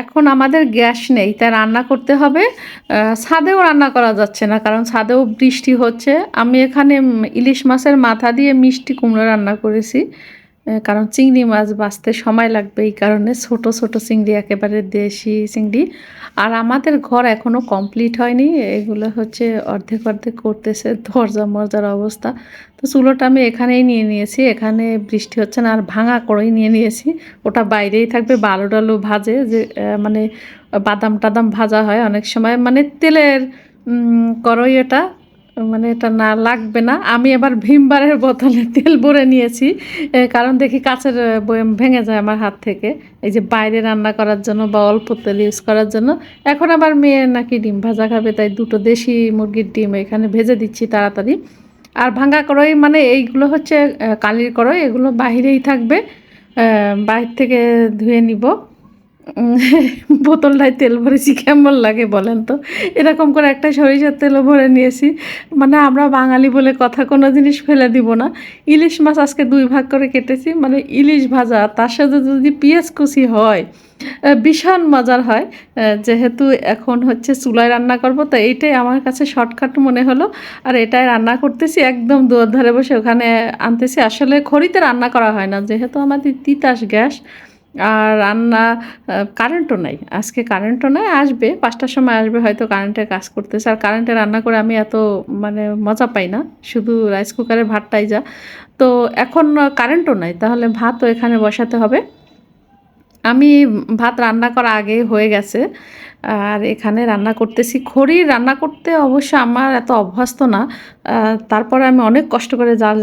এখন আমাদের গ্যাস নেই, তাই রান্না করতে হবে। ছাদেও রান্না করা যাচ্ছে না, কারণ ছাদেও বৃষ্টি হচ্ছে। আমি এখানে ইলিশ মাছের মাথা দিয়ে মিষ্টি কুমড়ো রান্না করেছি। কারণ চিংড়ি মাছ বাছতে সময় লাগবে, এই কারণে ছোট, ছোট চিংড়ি, একেবারে দেশি চিংড়ি। আর আমাদের ঘর এখনও কমপ্লিট হয়নি। এগুলো হচ্ছে অর্ধেক, অর্ধেক করতেছে, দরজা-মরজার অবস্থা। তো চুলোটা আমি এখানেই নিয়ে নিয়েছি। এখানে বৃষ্টি হচ্ছে না, আর ভাঙা কড়াই নিয়ে নিয়েছি। ওটা বাইরেই থাকবে, আলু-টালু ভাজে যে মানে বাদাম-টাদাম ভাজা হয় অনেক সময়। মানে তেলের কড়াই এটা, মানে এটা না লাগবে না। আমি এবার ভিমবারের বোতলে তেল ভরে নিয়েছি। কারণ দেখি কাঁচের বয়াম ভেঙে যায় আমার হাত থেকে। এই যে বাইরে রান্না করার জন্য বা অল্প তেল ইউজ করার জন্য। এখন আবার মেয়ে নাকি ডিম ভাজা খাবে, তাই ২ টো দেশি মুরগির ডিম এখানে ভেজে দিচ্ছি তাড়াতাড়ি। আর ভাঙা কড়াই মানে এইগুলো হচ্ছে কালির কড়াই, এগুলো বাহিরেই থাকবে। বাহির থেকে ধুয়ে নিব। উম বোতলটায় তেল ভরেছি, কেমন লাগে বলেন তো? এরকম করে একটা সরিষার তেলও ভরে নিয়েছি। মানে আমরা বাঙালি বলে কথা, কোনো জিনিস ফেলে দিব না। ইলিশ মাছ আজকে ২ ভাগ করে কেটেছি। মানে ইলিশ ভাজা, তার সাথে যদি পেঁয়াজ কুচি হয়, ভীষণ মজার হয়। যেহেতু এখন হচ্ছে চুলায় রান্না করব, তো এইটাই আমার কাছে শর্টকাট মনে হলো। আর এটাই রান্না করতেছি, একদম দুয়ার ধারে বসে ওখানে আনতেছি। আসলে খড়িতে রান্না করা হয় না, যেহেতু আমাদের তিতাস গ্যাস। আর রান্না কারেন্টও নাই। আজকে কারেন্টও নাই, আসবে ৫টার সময় আসবে হয়তো, কারেন্টের কাজ করতেছে। আর কারেন্টে রান্না করে আমি এত মানে মজা পাই না, শুধু রাইস কুকারে ভাতটাই যা। তো এখন কারেন্টও নাই, তাহলে ভাতও এখানে বসাতে হবে। আমি ভাত রান্না করা আগেই হয়ে গেছে। আর এখানে রান্না করতেছি। খড়ির রান্না করতে অবশ্য আমার এত অভ্যস্ত না। তারপরে আমি অনেক কষ্ট করে জাল